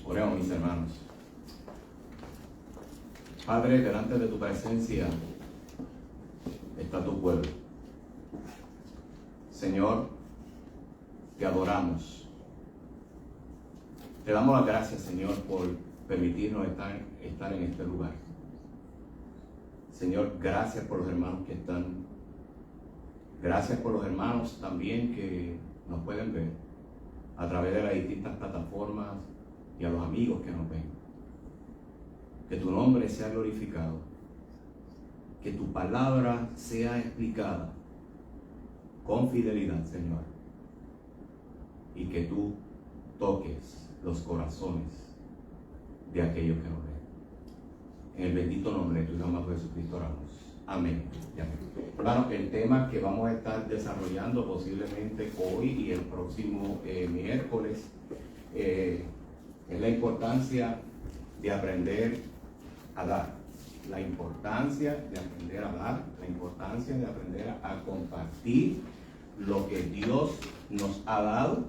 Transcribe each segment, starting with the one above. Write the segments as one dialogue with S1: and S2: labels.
S1: Oremos, mis hermanos. Padre, delante de tu presencia está tu pueblo. Señor, te adoramos. Te damos las gracias, Señor, por permitirnos estar en este lugar. Señor, gracias por los hermanos que están. Gracias por los hermanos también que nos pueden ver a través de las distintas plataformas y a los amigos que nos ven. Que tu nombre sea glorificado. Que tu palabra sea explicada con fidelidad, Señor. Y que tú toques los corazones de aquellos que nos ven. En el bendito nombre de tu Hijo amado Jesucristo oramos. Amén. Hermano, el tema que vamos a estar desarrollando posiblemente hoy y el próximo miércoles es la importancia de aprender a dar. La importancia de aprender a dar, la importancia de aprender a compartir lo que Dios nos ha dado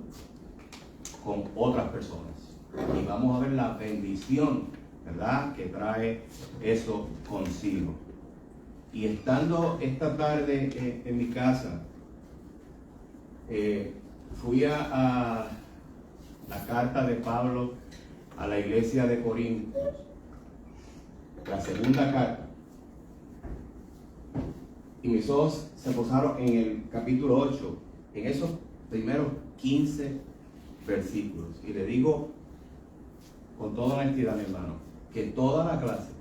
S1: con otras personas. Y vamos a ver la bendición, ¿verdad?, que trae eso consigo. Y estando esta tarde en mi casa, fui a la carta de Pablo a la iglesia de Corintios, la segunda carta, y mis ojos se posaron en el capítulo 8, en esos primeros 15 versículos. Y le digo con toda honestidad, mi hermano, que toda la clase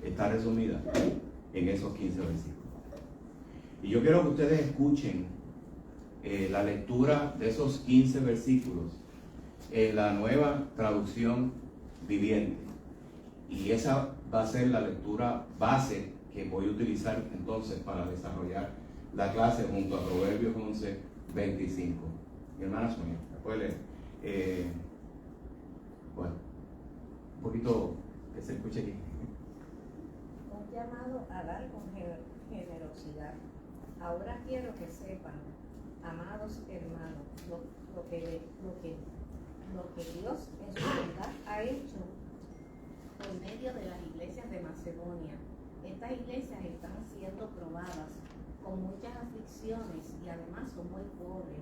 S1: está resumida en esos 15 versículos. Y yo quiero que ustedes escuchen la lectura de esos 15 versículos en la Nueva Traducción Viviente. Y esa va a ser la lectura base que voy a utilizar entonces para desarrollar la clase junto a Proverbios 11, 25. Mi hermana Sonia, ¿puede leer? Bueno, un poquito que se escuche aquí.
S2: Un llamado a dar con generosidad. Ahora quiero que sepan, amados hermanos, lo que Dios en su bondad ha hecho por medio de las iglesias de Macedonia. Estas iglesias están siendo probadas con muchas aflicciones y además son muy pobres,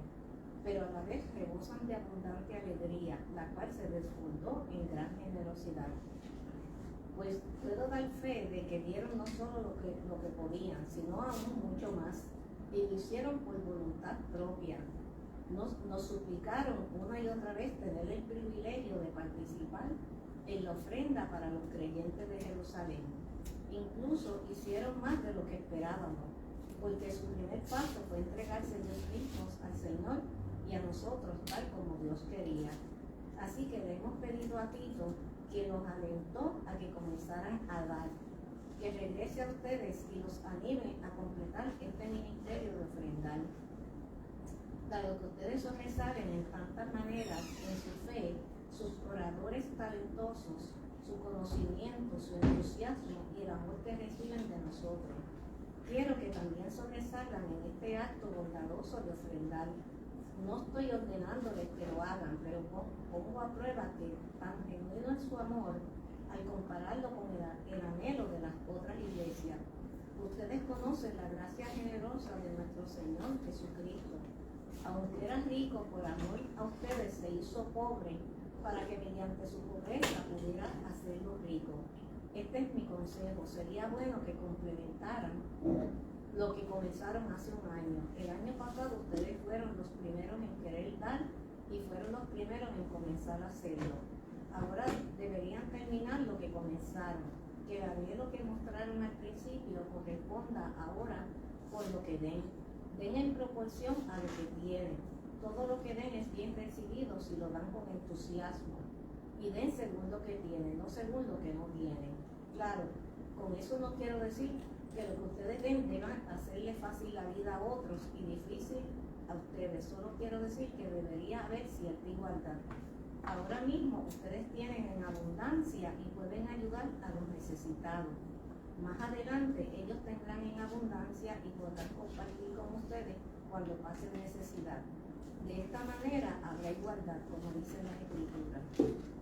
S2: pero a la vez rebosan de abundante alegría, la cual se desbordó en gran generosidad. Pues puedo dar fe de que dieron no solo lo que podían, sino aún mucho más, y lo hicieron por voluntad propia. Nos suplicaron una y otra vez tener el privilegio de participar en la ofrenda para los creyentes de Jerusalén. Incluso hicieron más de lo que esperábamos, porque su primer paso fue entregarse ellos mismos al Señor y a nosotros tal como Dios quería. Así que le hemos pedido a Tito, que los alentó a que comenzaran a dar, que regrese a ustedes y los anime a completar este ministerio de ofrendar. Dado que ustedes sobresalen en tantas maneras en su fe, sus oradores talentosos, su conocimiento, su entusiasmo y el amor que reciben de nosotros, quiero que también sobresalgan en este acto bondadoso de ofrendar. No estoy ordenándoles que lo hagan, pero pongo a prueba que tan genuino es su amor al compararlo con el anhelo de las otras iglesias. Ustedes conocen la gracia generosa de nuestro Señor Jesucristo. Aunque era rico, por amor a ustedes se hizo pobre, para que mediante su pobreza pudiera hacerlo rico. Este es mi consejo. Sería bueno que complementaran lo que comenzaron hace un año. El año pasado ustedes fueron los primeros en querer dar y fueron los primeros en comenzar a hacerlo. Ahora deberían terminar lo que comenzaron. Que el anhelo que mostraron al principio corresponda ahora por lo que den. Den en proporción a lo que tienen. Todo lo que den es bien recibido si lo dan con entusiasmo. Y den según lo que tienen, no según lo que no tienen. Claro, con eso no quiero decir que lo que ustedes den deban hacerle fácil la vida a otros y difícil a ustedes. Solo quiero decir que debería haber cierta igualdad. Ahora mismo ustedes tienen en abundancia y pueden ayudar a los necesitados. Más adelante ellos tendrán en abundancia y podrán compartir con ustedes cuando pasen necesidad. De esta manera habrá igualdad, como dice la Escritura.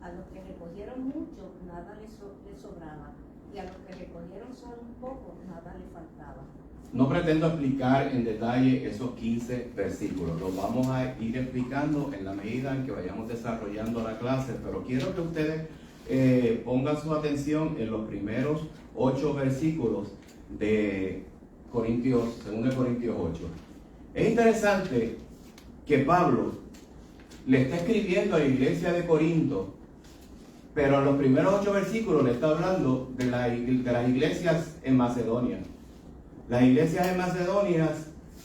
S2: A los que recogieron mucho, nada les sobraba, y a los que recogieron solo un poco, nada les faltaba.
S1: No pretendo explicar en detalle esos 15 versículos, los vamos a ir explicando en la medida en que vayamos desarrollando la clase, pero quiero que ustedes pongan su atención en los primeros 8 versículos de Corintios, 2 Corintios 8. Es interesante que Pablo le está escribiendo a la iglesia de Corinto, pero en los primeros 8 versículos le está hablando de las iglesias en Macedonia. Las iglesias en Macedonia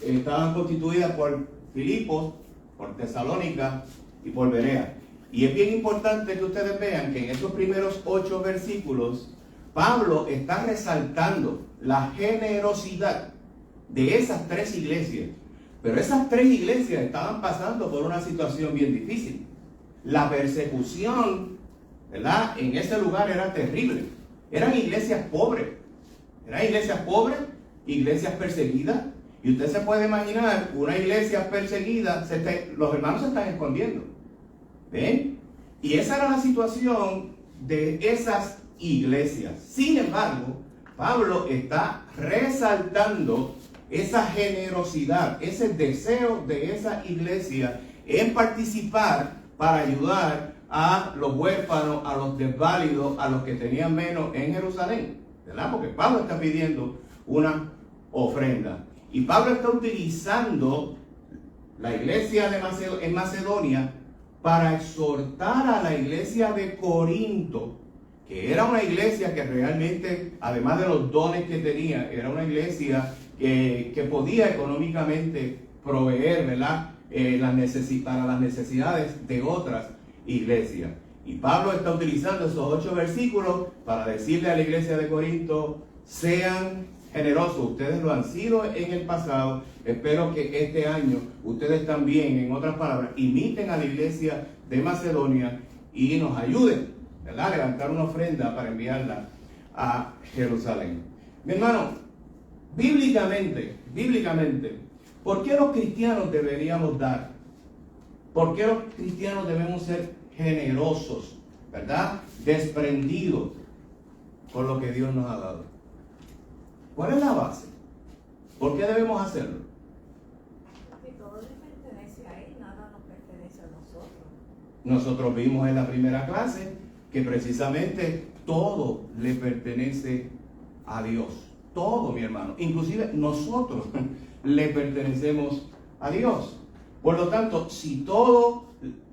S1: estaban constituidas por Filipos, por Tesalónica y por Berea. Y es bien importante que ustedes vean que en esos primeros 8 versículos, Pablo está resaltando la generosidad de esas 3 iglesias. Pero esas 3 iglesias estaban pasando por una situación bien difícil. La persecución, ¿verdad?, en ese lugar era terrible. Eran iglesias pobres. Iglesias perseguidas. Y usted se puede imaginar una iglesia perseguida, los hermanos se están escondiendo. ¿Ven? Y esa era la situación de esas iglesias. Sin embargo, Pablo está resaltando esa generosidad, ese deseo de esa iglesia en participar para ayudar a los huérfanos, a los desválidos, a los que tenían menos en Jerusalén, ¿verdad? Porque Pablo está pidiendo una ofrenda. Y Pablo está utilizando la iglesia en Macedonia para exhortar a la iglesia de Corinto, que era una iglesia que realmente, además de los dones que tenía, era una iglesia que podía económicamente proveer, ¿verdad?, para las necesidades de otras iglesias. Y Pablo está utilizando esos 8 versículos para decirle a la iglesia de Corinto: sean generosos, ustedes lo han sido en el pasado, espero que este año ustedes también, en otras palabras, imiten a la iglesia de Macedonia y nos ayuden, ¿verdad?, a levantar una ofrenda para enviarla a Jerusalén. Mi hermano, bíblicamente, ¿por qué los cristianos deberíamos dar? ¿Por qué los cristianos debemos ser generosos, ¿verdad?, desprendidos con lo que Dios nos ha dado? ¿Cuál es la base? ¿Por qué debemos hacerlo?
S2: Porque todo le pertenece a Él, nada nos pertenece a nosotros.
S1: Nosotros vimos en la primera clase que precisamente todo le pertenece a Dios. Todo, mi hermano. Inclusive nosotros le pertenecemos a Dios. Por lo tanto, si todo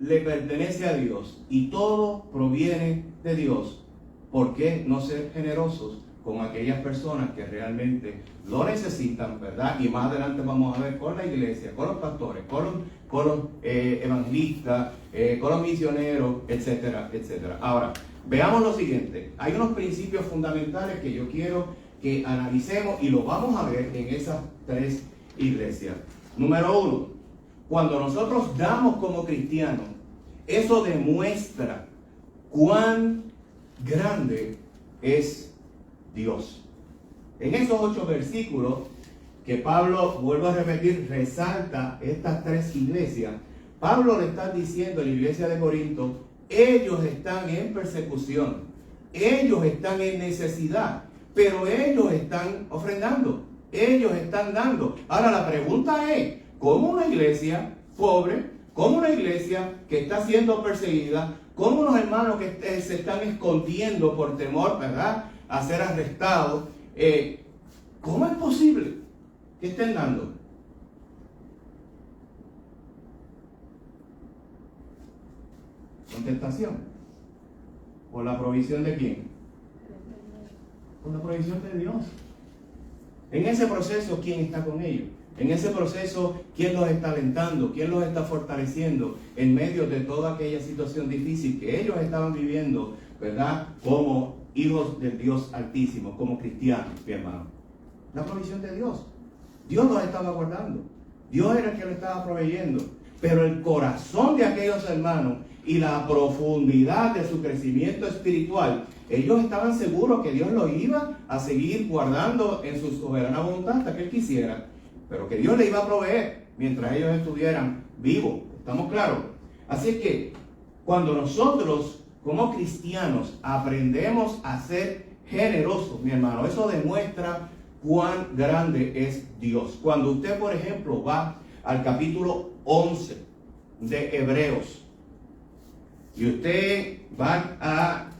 S1: le pertenece a Dios y todo proviene de Dios, ¿por qué no ser generosos con aquellas personas que realmente lo necesitan, ¿verdad? Y más adelante vamos a ver con la iglesia, con los pastores, con los evangelistas, con los misioneros, etcétera, etcétera. Ahora, veamos lo siguiente. Hay unos principios fundamentales que yo quiero que analicemos y lo vamos a ver en esas 3 iglesias. Número 1, cuando nosotros damos como cristianos, eso demuestra cuán grande es Dios. En esos 8 versículos que Pablo, vuelvo a repetir, resalta estas 3 iglesias, Pablo le está diciendo a la iglesia de Corinto: ellos están en persecución, ellos están en necesidad, pero ellos están ofrendando, ellos están dando. Ahora la pregunta es: ¿cómo una iglesia pobre, cómo una iglesia que está siendo perseguida, cómo unos hermanos que se están escondiendo por temor, ¿verdad?, a ser arrestados, cómo es posible que estén dando? Contestación: ¿por la provisión de quién? Por la provisión de Dios. En ese proceso, ¿quién está con ellos? En ese proceso, ¿quién los está alentando? ¿Quién los está fortaleciendo en medio de toda aquella situación difícil que ellos estaban viviendo, ¿verdad?, como hijos del Dios Altísimo, como cristianos, mi hermano? La provisión de Dios. Dios los estaba guardando. Dios era el que los estaba proveyendo. Pero el corazón de aquellos hermanos y la profundidad de su crecimiento espiritual, ellos estaban seguros que Dios los iba a seguir guardando en su soberana voluntad hasta que Él quisiera, pero que Dios les iba a proveer mientras ellos estuvieran vivos, ¿Estamos claros? Así es que cuando nosotros como cristianos aprendemos a ser generosos, mi hermano, eso demuestra cuán grande es Dios. Cuando usted, por ejemplo, va al capítulo 11 de Hebreos y usted va a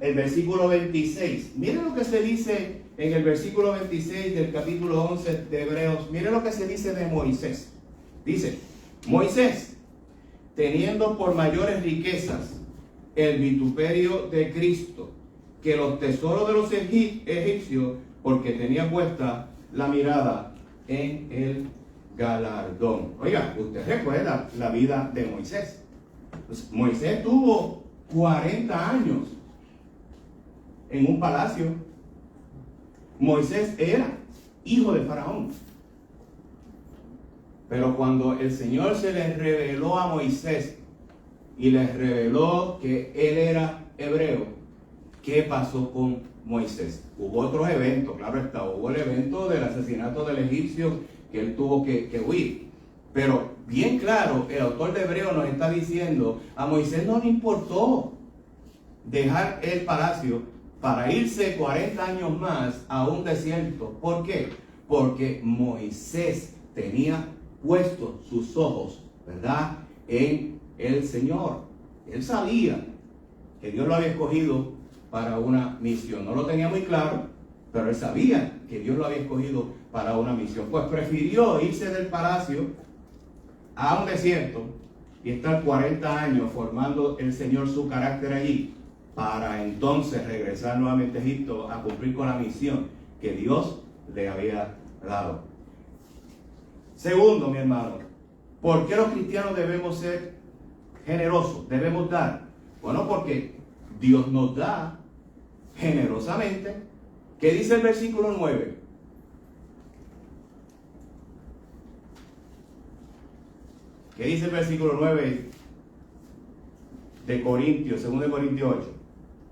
S1: el versículo 26, miren lo que se dice en el versículo 26 del capítulo 11 de Hebreos. Miren lo que se dice de Moisés. Dice: Moisés, teniendo por mayores riquezas el vituperio de Cristo que los tesoros de los egipcios, porque tenía puesta la mirada en el galardón. Oiga, usted recuerda la vida de Moisés. Pues Moisés tuvo 40 años en un palacio. Moisés era hijo de Faraón. Pero cuando el Señor se le reveló a Moisés y le reveló que él era hebreo, ¿qué pasó con Moisés? Hubo otros eventos, claro está. Hubo el evento del asesinato del egipcio, que él tuvo que huir. Pero bien claro, el autor de Hebreo nos está diciendo, a Moisés no le importó dejar el palacio para irse 40 años más a un desierto. ¿Por qué? Porque Moisés tenía puestos sus ojos, ¿verdad?, en el Señor. Él sabía que Dios lo había escogido para una misión. No lo tenía muy claro, pero él sabía que Dios lo había escogido para una misión. Pues prefirió irse del palacio a un desierto y estar 40 años formando el Señor su carácter allí, para entonces regresar nuevamente a Egipto a cumplir con la misión que Dios le había dado. Segundo, mi hermano, ¿por qué los cristianos debemos ser generosos? Debemos dar. Bueno, porque Dios nos da generosamente. ¿Qué dice el versículo 9? ¿Qué dice el versículo 9 de Corintios, 2 de Corintios 8?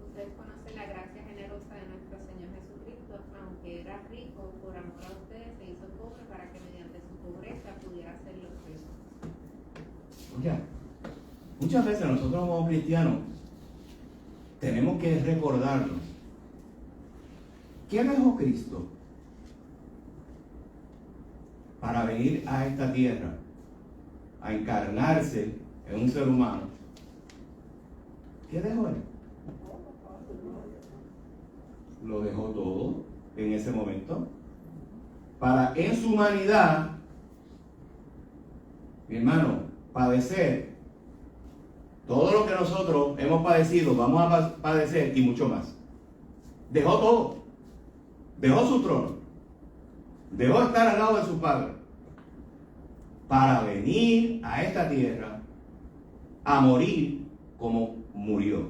S3: Usted conoce la gracia generosa de nuestro Señor Jesucristo, aunque era rico, por amor a ustedes se hizo pobre para que mediante su pobreza pudiera ser los ricos.
S1: Oye, muchas veces nosotros como cristianos tenemos que recordarnos, ¿qué dejó Cristo para venir a esta tierra a encarnarse en un ser humano? ¿Qué dejó él? Lo dejó todo en ese momento para en su humanidad, mi hermano, padecer todo lo que nosotros hemos padecido, vamos a padecer y mucho más. Dejó todo, dejó su trono, dejó estar al lado de su Padre para venir a esta tierra a morir como murió.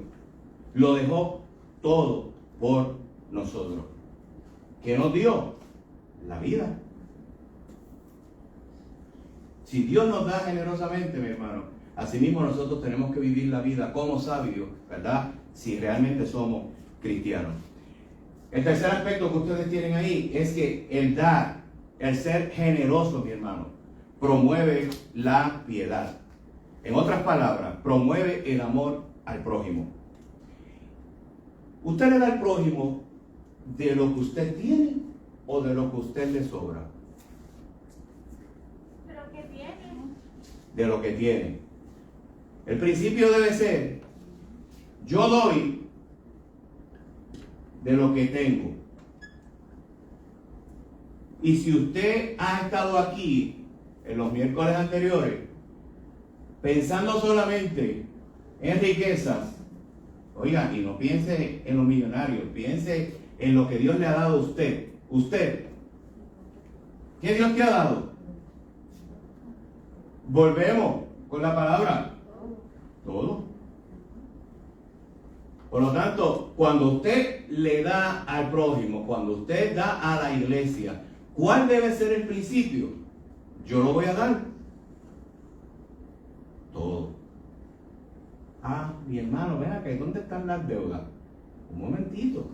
S1: Lo dejó todo por nosotros. ¿Qué nos dio? La vida. Si Dios nos da generosamente, mi hermano, asimismo nosotros tenemos que vivir la vida como sabios, ¿verdad?, si realmente somos cristianos. El tercer aspecto que ustedes tienen ahí es que el dar, el ser generoso, mi hermano, promueve la piedad. En otras palabras, promueve el amor al prójimo. ¿Usted le da al prójimo de lo que usted tiene o de lo que usted le sobra?
S3: De lo que tiene.
S1: De lo que tiene. El principio debe ser: yo doy de lo que tengo. Y si usted ha estado aquí en los miércoles anteriores pensando solamente en riquezas, oiga, y no piense en los millonarios, piense en lo que Dios le ha dado a usted. Usted, ¿qué Dios te ha dado? Volvemos con la palabra: todo. Por lo tanto, cuando usted le da al prójimo, cuando usted da a la iglesia, ¿cuál debe ser el principio? Yo lo voy a dar todo. Ah, mi hermano, ven acá, ¿dónde están las deudas? Un momentito.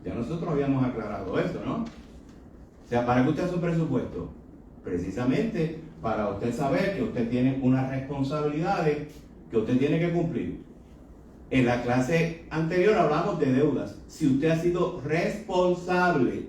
S1: Ya nosotros habíamos aclarado eso, ¿no? O sea, ¿para qué usted hace un presupuesto? Precisamente para usted saber que usted tiene unas responsabilidades que usted tiene que cumplir. En la clase anterior hablamos de deudas. Si usted ha sido responsable,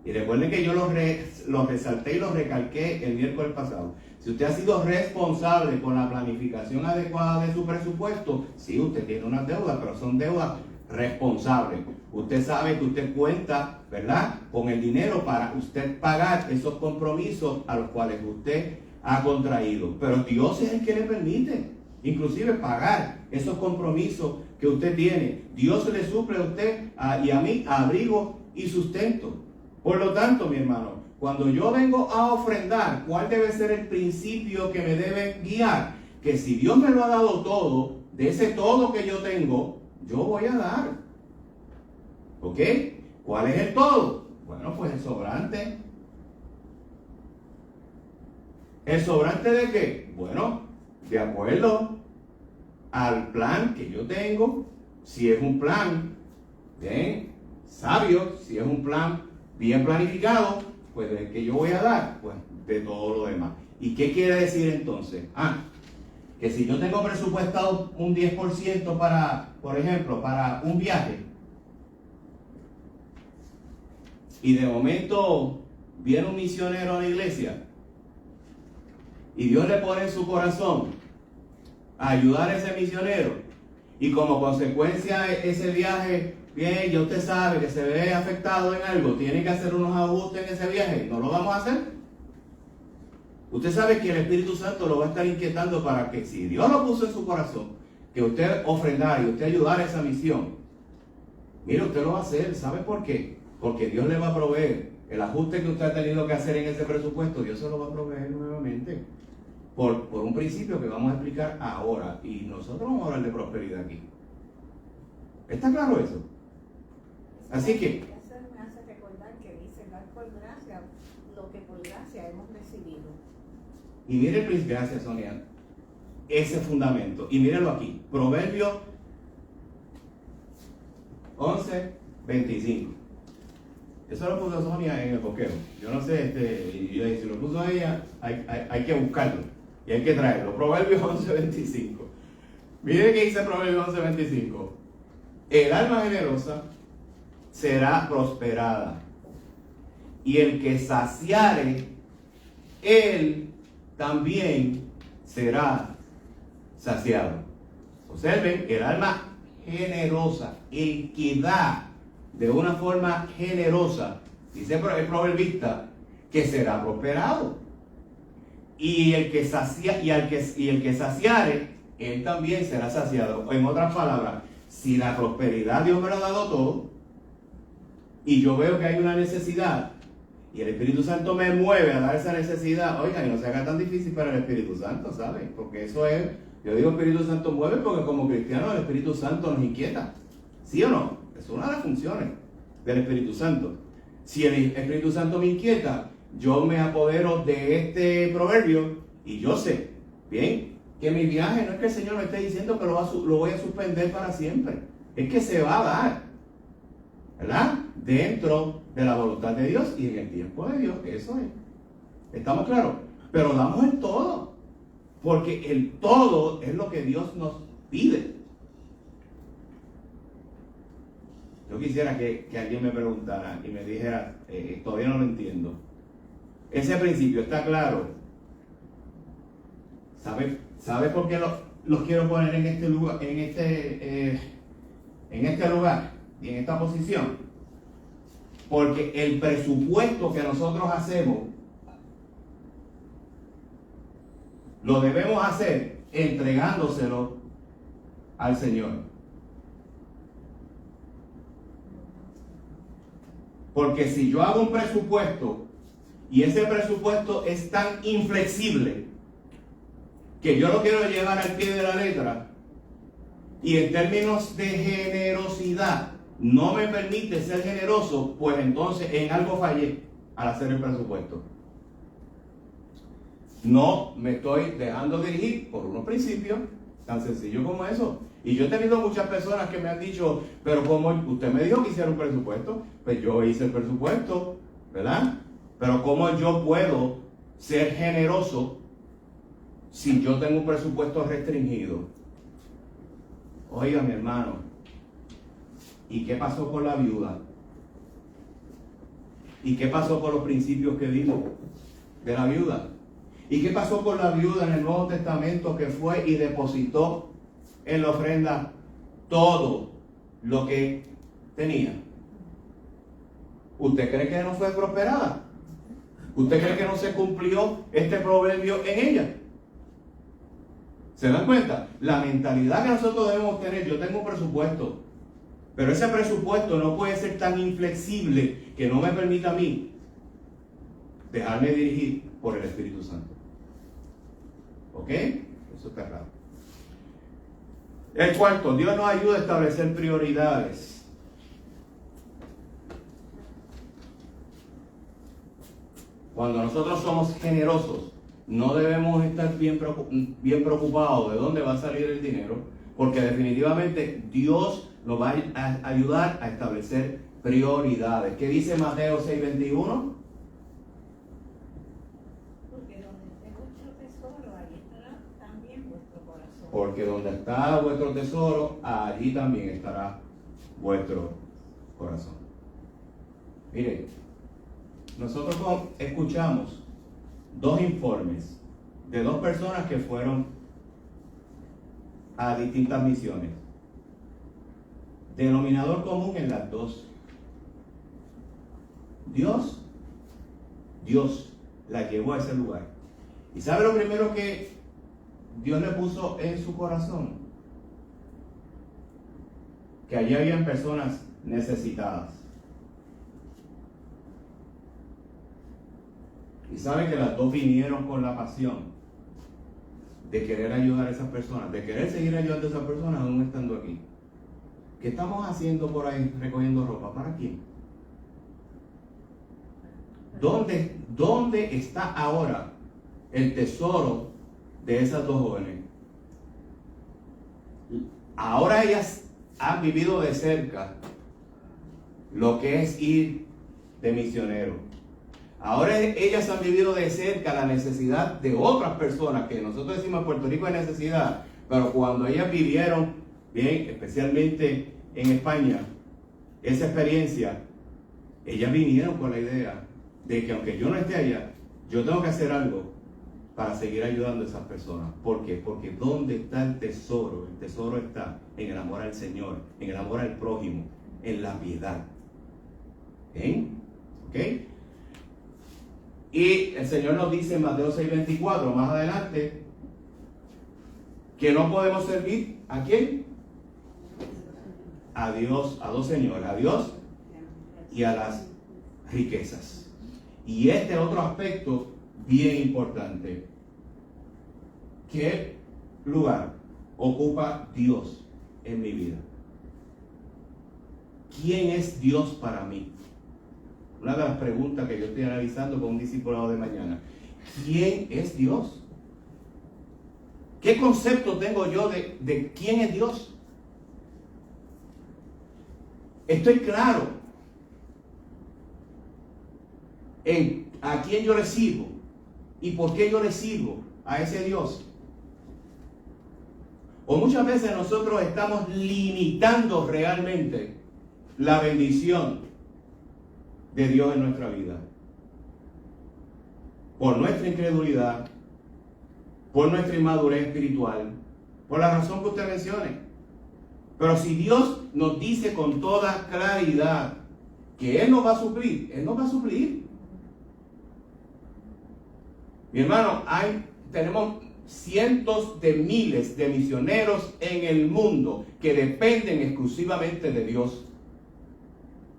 S1: y recuerden que yo lo resalté y lo recalqué el miércoles pasado. Si usted ha sido responsable con la planificación adecuada de su presupuesto, sí, usted tiene unas deudas, pero son deudas responsables. Usted sabe que usted cuenta, ¿verdad?, con el dinero para usted pagar esos compromisos a los cuales usted ha contraído. Pero Dios es el que le permite, inclusive, pagar esos compromisos que usted tiene. Dios le suple a usted y a mí abrigo y sustento. Por lo tanto, mi hermano, cuando yo vengo a ofrendar, ¿cuál debe ser el principio que me debe guiar? Que si Dios me lo ha dado todo, de ese todo que yo tengo, yo voy a dar. ¿Ok? ¿Cuál es el todo? Bueno, pues el sobrante. ¿El sobrante de qué? Bueno, de acuerdo al plan que yo tengo, si es un plan bien sabio, si es un plan bien planificado, pues de que yo voy a dar, pues de todo lo demás. ¿Y qué quiere decir entonces? Que si yo tengo presupuestado un 10% para, por ejemplo, para un viaje, y de momento viene un misionero a la iglesia, y Dios le pone en su corazón a ayudar a ese misionero, y como consecuencia ese viaje, bien, ya usted sabe que se ve afectado en algo, tiene que hacer unos ajustes en ese viaje, ¿no lo vamos a hacer? Usted sabe que el Espíritu Santo lo va a estar inquietando para que, si Dios lo puso en su corazón, que usted ofrendara y usted ayudara a esa misión, mire, usted lo va a hacer. ¿Sabe por qué? Porque Dios le va a proveer el ajuste que usted ha tenido que hacer en ese presupuesto. Dios se lo va a proveer nuevamente por un principio que vamos a explicar ahora, y nosotros vamos a hablar de prosperidad aquí. ¿Está claro eso? Así que
S2: eso me hace recordar que dice dar por gracia lo que por gracia hemos recibido.
S1: Y mire, gracias, Sonia, ese fundamento. Y mírelo aquí, Proverbios 11:25. Eso lo puso Sonia en el boquero. Yo no sé, y yo dije, si lo puso ella, hay que buscarlo y hay que traerlo. Proverbios 11:25. Mire qué dice Proverbios 11:25. El alma generosa será prosperada, y el que saciare, él también será saciado. Observen, el alma generosa, el que da de una forma generosa, dice el proverbista, que será prosperado. Y el que saciare, él también será saciado. En otras palabras, si la prosperidad Dios me lo ha dado todo, y yo veo que hay una necesidad, y el Espíritu Santo me mueve a dar esa necesidad, oiga, y no se haga tan difícil para el Espíritu Santo, ¿sabe? Porque eso es, yo digo Espíritu Santo mueve porque como cristianos el Espíritu Santo nos inquieta. ¿Sí o no? Es una de las funciones del Espíritu Santo. Si el Espíritu Santo me inquieta, yo me apodero de este proverbio y yo sé, bien, que mi viaje no es que el Señor me esté diciendo que lo voy a suspender para siempre. Es que se va a dar, ¿verdad? Dentro de la voluntad de Dios y en el tiempo de Dios. Eso es. ¿Estamos claros? Pero damos el todo. Porque el todo es lo que Dios nos pide. Yo quisiera que alguien me preguntara y me dijera, todavía no lo entiendo. Ese principio está claro. ¿Sabe por qué los quiero poner en este lugar, en este lugar y en esta posición? Porque el presupuesto que nosotros hacemos lo debemos hacer entregándoselo al Señor. Porque si yo hago un presupuesto y ese presupuesto es tan inflexible que yo lo quiero llevar al pie de la letra, y en términos de generosidad no me permite ser generoso, pues entonces en algo fallé al hacer el presupuesto. No me estoy dejando dirigir por unos principios tan sencillos como eso. Y yo he tenido muchas personas que me han dicho, pero como usted me dijo que hiciera un presupuesto, pues yo hice el presupuesto, ¿verdad? Pero ¿cómo yo puedo ser generoso si yo tengo un presupuesto restringido? Oiga, mi hermano, ¿y qué pasó con la viuda? ¿Y qué pasó con los principios que vimos de la viuda? ¿Y qué pasó con la viuda en el Nuevo Testamento que fue y depositó en la ofrenda todo lo que tenía? ¿Usted cree que no fue prosperada? ¿Usted cree que no se cumplió este proverbio en ella? ¿Se dan cuenta? La mentalidad que nosotros debemos tener, yo tengo un presupuesto, pero ese presupuesto no puede ser tan inflexible que no me permita a mí dejarme dirigir por el Espíritu Santo. ¿Ok? Eso está claro. El cuarto, Dios nos ayuda a establecer prioridades. Cuando nosotros somos generosos, no debemos estar bien preocupados de dónde va a salir el dinero, porque definitivamente Dios nos va a ayudar a establecer prioridades. ¿Qué dice Mateo 6:21?
S2: Porque donde esté vuestro tesoro, allí estará también vuestro corazón.
S1: Porque donde está vuestro tesoro, allí también estará vuestro corazón. Mire, nosotros escuchamos 2 informes de 2 personas que fueron a distintas misiones. Denominador común en las 2. Dios la llevó a ese lugar. ¿Y sabe lo primero que Dios le puso en su corazón? Que allí habían personas necesitadas. Y saben que las 2 vinieron con la pasión de querer ayudar a esas personas, de querer seguir ayudando a esas personas aún estando aquí. ¿Qué estamos haciendo por ahí recogiendo ropa? ¿Para quién? ¿Dónde está ahora el tesoro de esas 2 jóvenes? Ahora ellas han vivido de cerca lo que es ir de misionero. Ahora ellas han vivido de cerca la necesidad de otras personas, que nosotros decimos en Puerto Rico hay necesidad, pero cuando ellas vivieron, bien, especialmente en España, esa experiencia, ellas vinieron con la idea de que aunque yo no esté allá, yo tengo que hacer algo para seguir ayudando a esas personas. ¿Por qué? Porque ¿dónde está el tesoro? El tesoro está en el amor al Señor, en el amor al prójimo, en la piedad. ¿Ok? Y el Señor nos dice en Mateo 6:24, más adelante, que no podemos servir ¿a quién? A Dios, a 2 señores, a Dios y a las riquezas. Y este otro aspecto bien importante. ¿Qué lugar ocupa Dios en mi vida? ¿Quién es Dios para mí? Una de las preguntas que yo estoy analizando con un discipulado de mañana. ¿Quién es Dios? ¿Qué concepto tengo yo de quién es Dios? Estoy claro en a quién yo le sirvo y por qué yo le sirvo a ese Dios. O muchas veces nosotros estamos limitando realmente la bendición de Dios en nuestra vida por nuestra incredulidad, por nuestra inmadurez espiritual, por la razón que usted mencione. Pero si Dios nos dice con toda claridad que Él nos va a suplir, Él nos va a suplir. Mi hermano, tenemos cientos de miles de misioneros en el mundo que dependen exclusivamente de Dios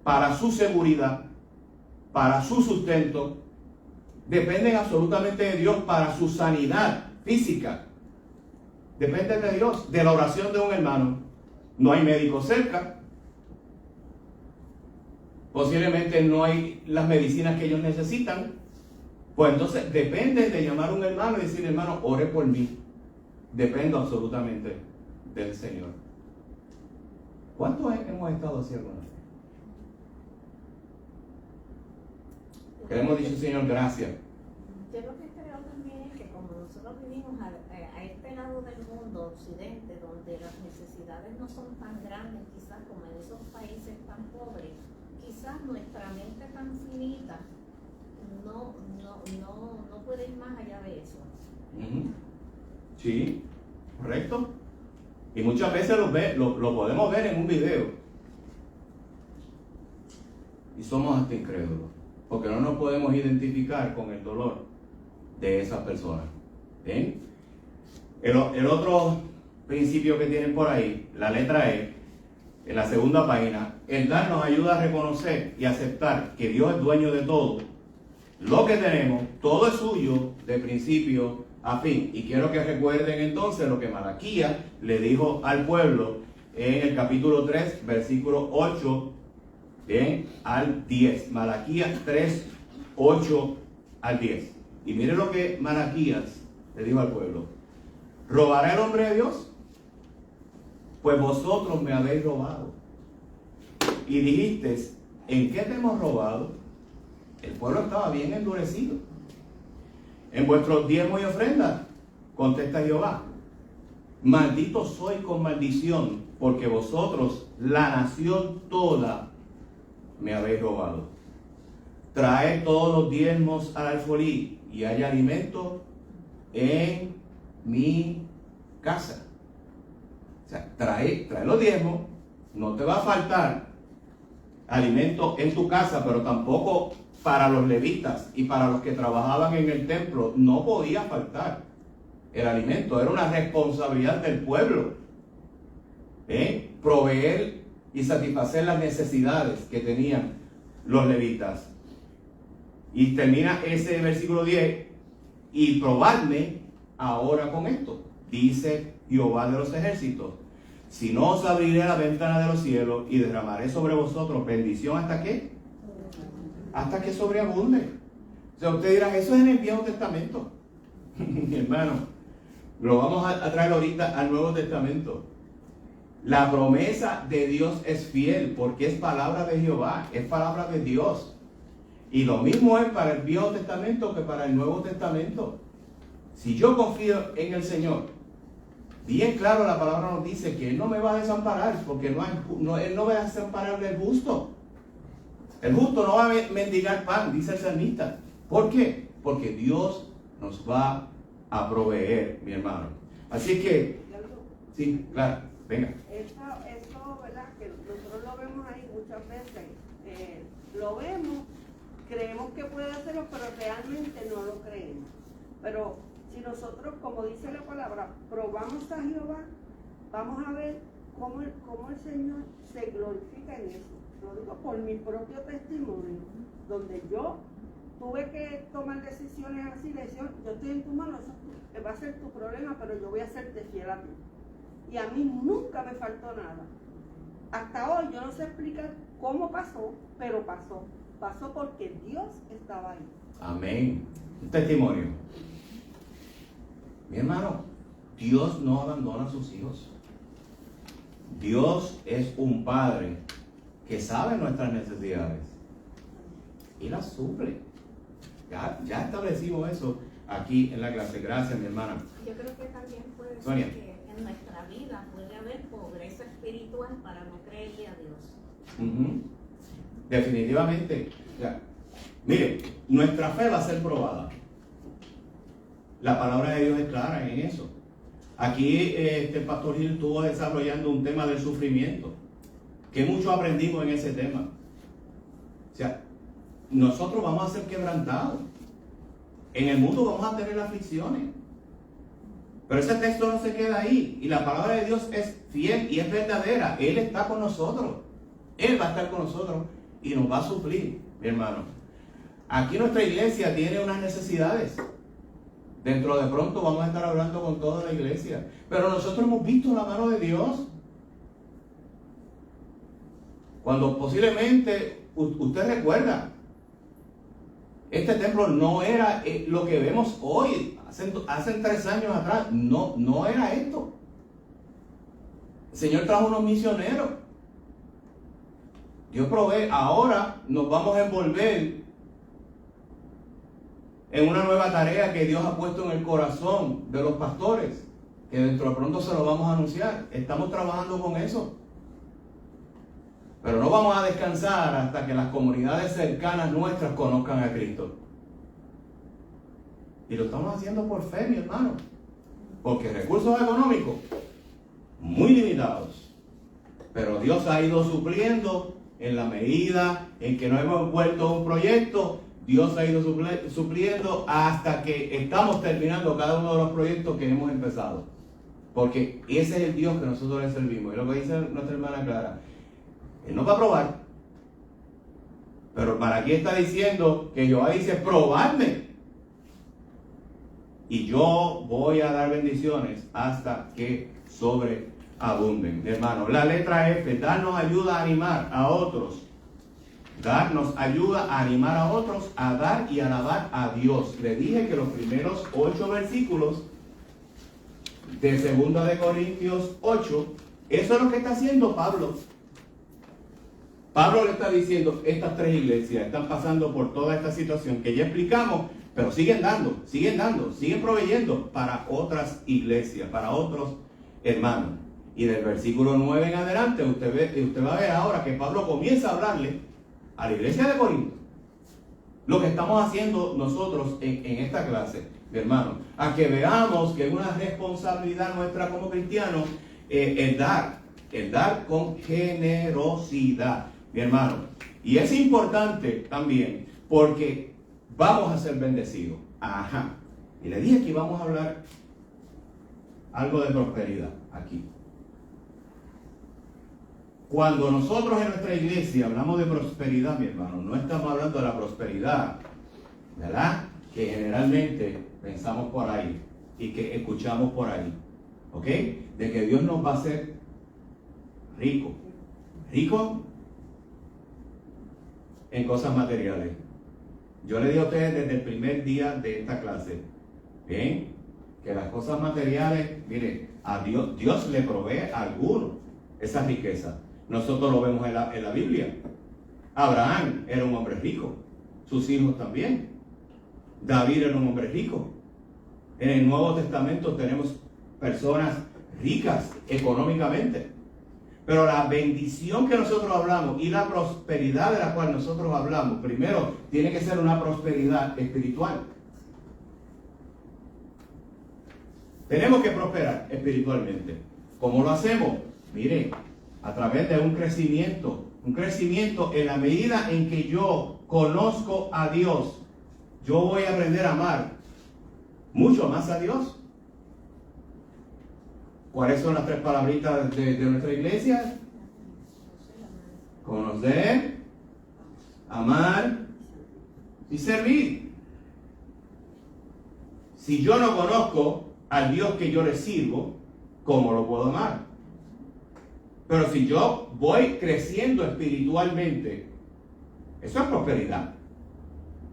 S1: para su seguridad, para su sustento. Dependen absolutamente de Dios para su sanidad física. Dependen de Dios, de la oración de un hermano. No hay médico cerca. Posiblemente no hay las medicinas que ellos necesitan. Pues entonces dependen de llamar a un hermano y decir: hermano, ore por mí. Dependo absolutamente del Señor. ¿Cuánto hemos estado así, hermano? Que le hemos dicho: Señor, gracias.
S2: Yo lo que creo también es que como nosotros vivimos a este lado del mundo, occidente, donde las necesidades no son tan grandes, quizás como en esos países tan pobres, quizás nuestra mente tan finita no puede ir más allá de eso.
S1: Sí, correcto. Y muchas veces lo podemos ver en un video. Y somos hasta incrédulos, porque no nos podemos identificar con el dolor de esas personas. ¿Bien? El otro principio que tienen por ahí, la letra E, en la segunda página, el dar nos ayuda a reconocer y aceptar que Dios es dueño de todo. Lo que tenemos, todo es suyo de principio a fin. Y quiero que recuerden entonces lo que Malaquías le dijo al pueblo en el capítulo 3, versículo 8 al 10. Malaquías 3, 8 al 10. Y miren lo que Malaquías le dijo al pueblo. ¿Robará el hombre de Dios? Pues vosotros me habéis robado. Y dijisteis, ¿en qué te hemos robado? El pueblo estaba bien endurecido. En vuestros diezmos y ofrendas, contesta Jehová, maldito soy con maldición, porque vosotros, la nación toda, me habéis robado. Traed todos los diezmos al alfolí, y haya alimento en mi casa. O sea, trae los diezmos, no te va a faltar alimento en tu casa, pero tampoco para los levitas y para los que trabajaban en el templo no podía faltar el alimento. Era una responsabilidad del pueblo proveer y satisfacer las necesidades que tenían los levitas. Y termina ese versículo 10, y probadme ahora con esto, dice Jehová de los ejércitos, si no os abriré la ventana de los cielos y derramaré sobre vosotros bendición hasta qué, hasta que sobreabunde. O sea, usted dirá, eso es en el Viejo Testamento. Mi hermano, lo vamos a traer ahorita al Nuevo Testamento. La promesa de Dios es fiel porque es palabra de Jehová, es palabra de Dios. Y lo mismo es para el Viejo Testamento que para el Nuevo Testamento. Si yo confío en el Señor, bien claro la palabra nos dice que Él no me va a desamparar, porque Él no va a desamparar del justo. El justo no va a mendigar pan, dice el salmista. ¿Por qué? Porque Dios nos va a proveer, mi hermano. Así que, sí, claro, venga.
S4: Eso, ¿verdad? Que nosotros lo vemos ahí muchas veces. Lo vemos, creemos que puede hacerlo, pero realmente no lo creemos. Pero si nosotros, como dice la palabra, probamos a Jehová, vamos a ver cómo el Señor se glorifica en eso. Lo digo por mi propio testimonio, donde yo tuve que tomar decisiones así, yo estoy en tu mano, eso va a ser tu problema, pero yo voy a serte fiel a ti. Y a mí nunca me faltó nada. Hasta hoy yo no sé explicar cómo pasó, pero pasó. Pasó porque Dios estaba ahí.
S1: Amén. Un testimonio. Mi hermano, Dios no abandona a sus hijos. Dios es un padre que sabe nuestras necesidades y las suple. Ya establecimos eso aquí en la clase. Gracias, mi hermana.
S2: Yo creo que también puede
S1: Sonia.
S2: ser que en nuestra vida puede haber pobreza espiritual para no creerle a Dios.
S1: Definitivamente. Mire, nuestra fe va a ser probada. La palabra de Dios es clara en eso. Aquí el pastor Gil estuvo desarrollando un tema del sufrimiento, que mucho aprendimos en ese tema. O sea, nosotros vamos a ser quebrantados. En el mundo vamos a tener aflicciones. Pero ese texto no se queda ahí. Y la palabra de Dios es fiel y es verdadera. Él está con nosotros. Él va a estar con nosotros y nos va a suplir, mi hermano. Aquí nuestra iglesia tiene unas necesidades. Dentro de pronto vamos a estar hablando con toda la iglesia. Pero nosotros hemos visto la mano de Dios. Cuando posiblemente, usted recuerda, este templo no era lo que vemos hoy. Hace 3 años atrás, no era esto. El Señor trajo unos misioneros. Dios provee. Ahora nos vamos a envolver en una nueva tarea que Dios ha puesto en el corazón de los pastores, que dentro de pronto se lo vamos a anunciar. Estamos trabajando con eso. Pero no vamos a descansar hasta que las comunidades cercanas nuestras conozcan a Cristo. Y lo estamos haciendo por fe, mi hermano. Porque recursos económicos, muy limitados. Pero Dios ha ido supliendo en la medida en que nos hemos vuelto un proyecto. Dios ha ido supliendo hasta que estamos terminando cada uno de los proyectos que hemos empezado. Porque ese es el Dios que nosotros le servimos. Y lo que dice nuestra hermana Clara, Él nos va a probar. Pero para aquí está diciendo que Jehová dice, probadme. Y yo voy a dar bendiciones hasta que sobreabunden. Hermano, la letra F, darnos ayuda a animar a otros. Darnos ayuda a animar a otros a dar y alabar a Dios. Le dije que los primeros 8 versículos de 2 de Corintios 8, eso es lo que está haciendo Pablo. Pablo le está diciendo, estas 3 iglesias están pasando por toda esta situación que ya explicamos, pero siguen dando, siguen proveyendo para otras iglesias, para otros hermanos. Y del versículo 9 en adelante, usted va a ver ahora que Pablo comienza a hablarle a la iglesia de Corinto. Lo que estamos haciendo nosotros en esta clase, mi hermano, a que veamos que es una responsabilidad nuestra como cristianos el dar con generosidad, mi hermano. Y es importante también porque vamos a ser bendecidos. Ajá. Y le dije que íbamos a hablar algo de prosperidad aquí. Cuando nosotros en nuestra iglesia hablamos de prosperidad, mi hermano, no estamos hablando de la prosperidad, ¿verdad?, que generalmente pensamos por ahí y que escuchamos por ahí, ¿ok? De que Dios nos va a hacer rico en cosas materiales. Yo le digo a ustedes desde el primer día de esta clase, ¿bien?, que las cosas materiales, mire, a Dios le provee a algunos esa riqueza. Nosotros lo vemos en la Biblia. Abraham era un hombre rico, sus hijos también. David era un hombre rico. En el Nuevo Testamento tenemos personas ricas económicamente. Pero la bendición que nosotros hablamos y la prosperidad de la cual nosotros hablamos, primero tiene que ser una prosperidad espiritual. Tenemos que prosperar espiritualmente. ¿Cómo lo hacemos? Mire, a través de un crecimiento en la medida en que yo conozco a Dios, yo voy a aprender a amar mucho más a Dios. ¿Cuáles son las 3 palabritas de nuestra iglesia? Conocer, amar y servir. Si yo no conozco al Dios que yo le sirvo, ¿cómo lo puedo amar? Pero si yo voy creciendo espiritualmente, eso es prosperidad.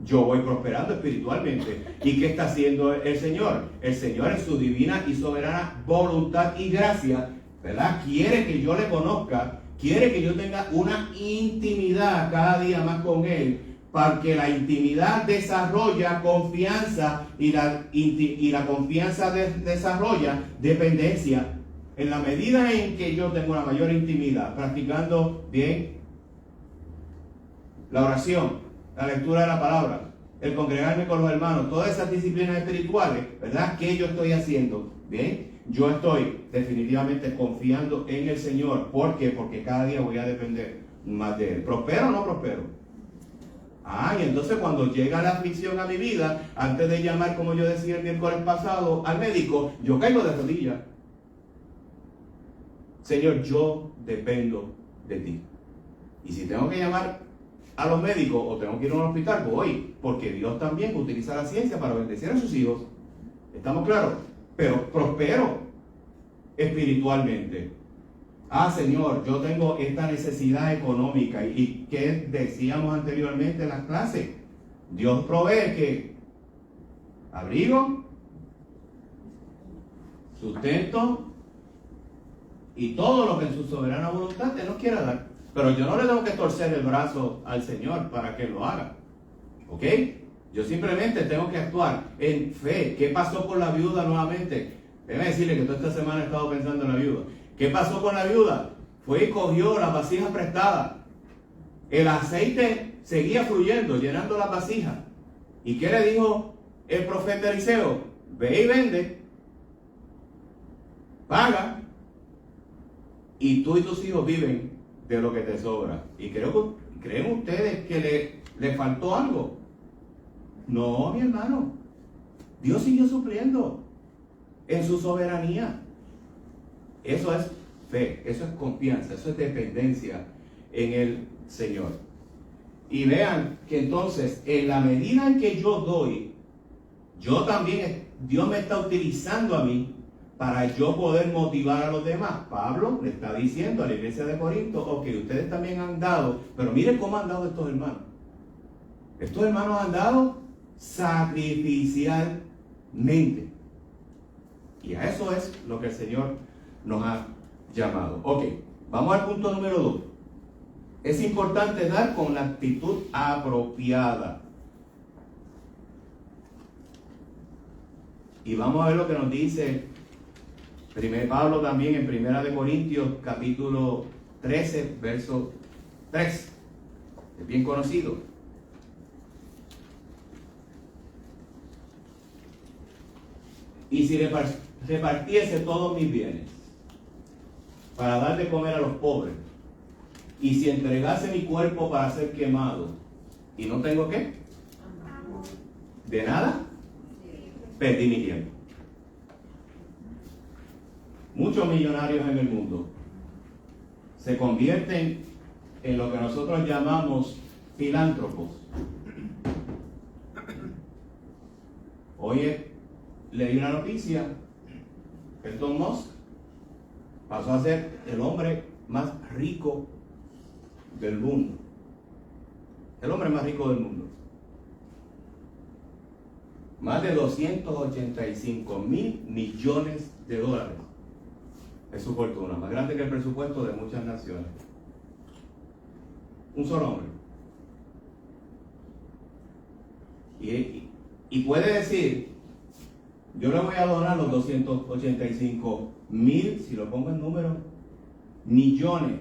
S1: Yo voy prosperando espiritualmente. ¿Y qué está haciendo el Señor? El Señor, en su divina y soberana voluntad y gracia, ¿verdad?, quiere que yo le conozca, quiere que yo tenga una intimidad cada día más con Él, porque la intimidad desarrolla confianza y la confianza desarrolla dependencia. En la medida en que yo tengo una mayor intimidad, practicando bien la oración, la lectura de la palabra, el congregarme con los hermanos, todas esas disciplinas espirituales, ¿verdad?, que yo estoy haciendo, ¿bien? Yo estoy definitivamente confiando en el Señor. ¿Por qué? Porque cada día voy a depender más de Él. ¿Prospero o no prospero? Y entonces cuando llega la aflicción a mi vida, antes de llamar, como yo decía el miércoles pasado, al médico, yo caigo de rodillas. Señor, yo dependo de ti. Y si tengo que llamar a los médicos o tengo que ir a un hospital, voy, porque Dios también utiliza la ciencia para bendecir a sus hijos. ¿Estamos claros? Pero prospero espiritualmente. Señor, yo tengo esta necesidad económica. ¿Y qué decíamos anteriormente en las clases? Dios provee que abrigo, sustento y todo lo que en su soberana voluntad Él nos quiera dar. Pero yo no le tengo que torcer el brazo al Señor para que Él lo haga. ¿Ok? Yo simplemente tengo que actuar en fe. ¿Qué pasó con la viuda nuevamente? Déjame decirle que toda esta semana he estado pensando en la viuda. ¿Qué pasó con la viuda? Fue y cogió la vasija prestada. El aceite seguía fluyendo, llenando la vasija. ¿Y qué le dijo el profeta Eliseo? Ve y vende, paga, y tú y tus hijos viven de lo que te sobra. ¿Y creen ustedes que le faltó algo? No, mi hermano. Dios siguió supliendo en su soberanía. Eso es fe, eso es confianza, eso es dependencia en el Señor. Y vean que entonces, en la medida en que yo doy, yo también, Dios me está utilizando a mí para yo poder motivar a los demás. Pablo le está diciendo a la iglesia de Corinto, ok, ustedes también han dado, pero miren cómo han dado estos hermanos. Estos hermanos han dado sacrificialmente. Y a eso es lo que el Señor nos ha llamado. Ok, vamos al punto número 2. Es importante dar con la actitud apropiada. Y vamos a ver lo que nos dice Pablo también en 1 Corintios capítulo 13, verso 3. Es bien conocido. Y si repartiese todos mis bienes para dar de comer a los pobres, y si entregase mi cuerpo para ser quemado, y no tengo ¿qué? De nada, perdí mi tiempo. Muchos millonarios en el mundo se convierten en lo que nosotros llamamos filántropos. Hoy leí una noticia, Elon Musk pasó a ser el hombre más rico del mundo. El hombre más rico del mundo. Más de 285 mil millones de dólares es su fortuna, más grande que el presupuesto de muchas naciones. Un solo hombre. Y puede decir, yo le voy a donar los 285 mil, si lo pongo en número, millones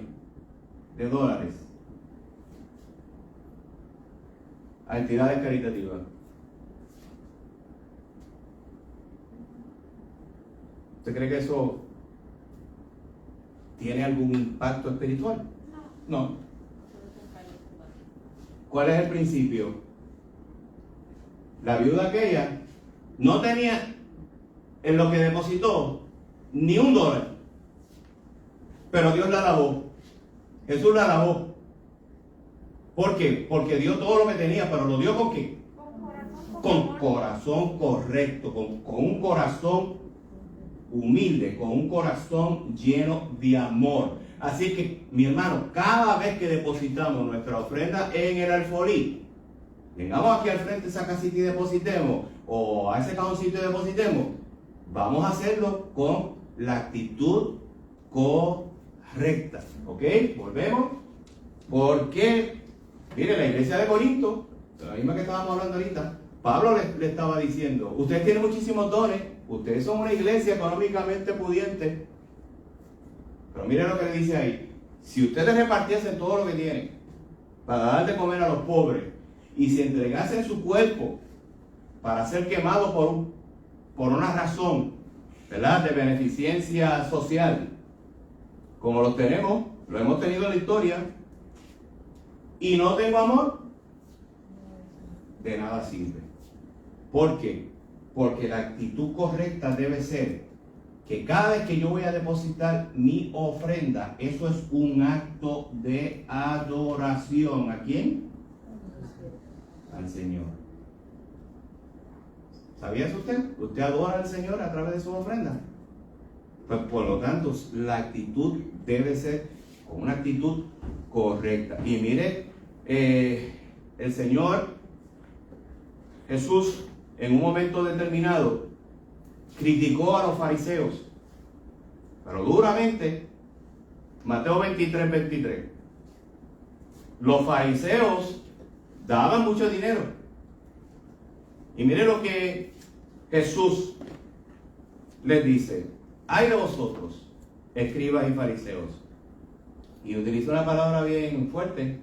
S1: de dólares a entidades caritativas. ¿Usted cree que eso tiene algún impacto espiritual? No. ¿Cuál es el principio? La viuda aquella no tenía en lo que depositó ni $1, pero Dios la alabó. Jesús la alabó. ¿Por qué? Porque dio todo lo que tenía, pero lo dio ¿con qué? Con corazón correcto, con un corazón humilde, con un corazón lleno de amor. Así que, mi hermano, cada vez que depositamos nuestra ofrenda en el alfolí, vengamos aquí al frente de esa casita y depositemos, o a ese cajoncito y depositemos, vamos a hacerlo con la actitud correcta. ¿Ok? Volvemos. Porque, mire, la iglesia de Corinto, la misma que estábamos hablando ahorita, Pablo le estaba diciendo, ustedes tienen muchísimos dones, ustedes son una iglesia económicamente pudiente, pero miren lo que le dice ahí, si ustedes repartiesen todo lo que tienen para dar de comer a los pobres, y si entregasen su cuerpo para ser quemado por una razón, ¿verdad?, de beneficencia social, como lo hemos tenido en la historia, y no tengo amor, de nada sirve. ¿Por qué? Porque la actitud correcta debe ser que cada vez que yo voy a depositar mi ofrenda, eso es un acto de adoración. ¿A quién? Al Señor. ¿Sabía eso usted? ¿Usted adora al Señor a través de su ofrenda? Pues por lo tanto, la actitud debe ser con una actitud correcta. Y mire, el Señor Jesús en un momento determinado criticó a los fariseos, pero duramente. Mateo 23. Los fariseos daban mucho dinero, Y mire lo que Jesús les dice: ay de vosotros, escribas y fariseos. Y utiliza una palabra bien fuerte: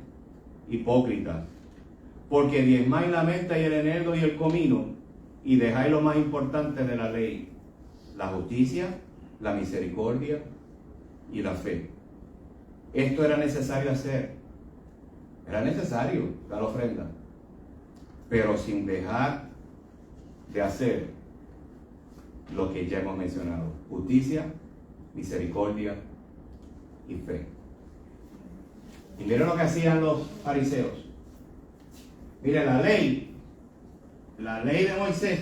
S1: hipócritas, porque diezmáis la menta y el eneldo y el comino, y dejáis lo más importante de la ley, la justicia, la misericordia y la fe. Esto era necesario hacer. Era necesario dar ofrenda, pero sin dejar de hacer lo que ya hemos mencionado: justicia, misericordia y fe. Y miren lo que hacían los fariseos. Mire, la ley de Moisés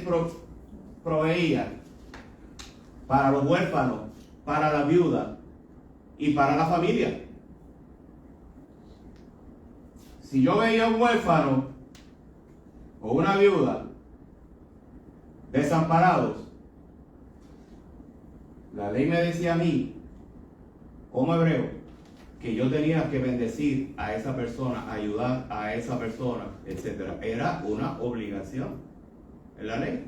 S1: proveía para los huérfanos, para la viuda y para la familia. Si yo veía un huérfano o una viuda desamparados, la ley me decía a mí, como hebreo, que yo tenía que bendecir a esa persona, ayudar a esa persona, etc. Era una obligación en la ley.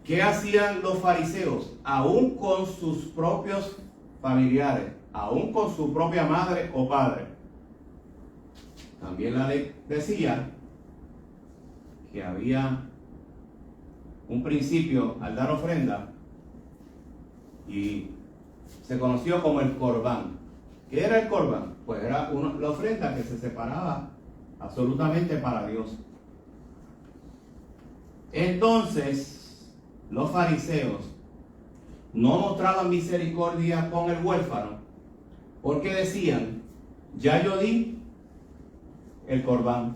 S1: ¿Qué hacían los fariseos? Aún con sus propios familiares, aún con su propia madre o padre. También la ley decía que había un principio al dar ofrenda y se conoció como el corbán. ¿Qué era el corbán? Pues era la ofrenda que se separaba absolutamente para Dios. Entonces, los fariseos no mostraban misericordia con el huérfano, porque decían: ya yo di el corbán.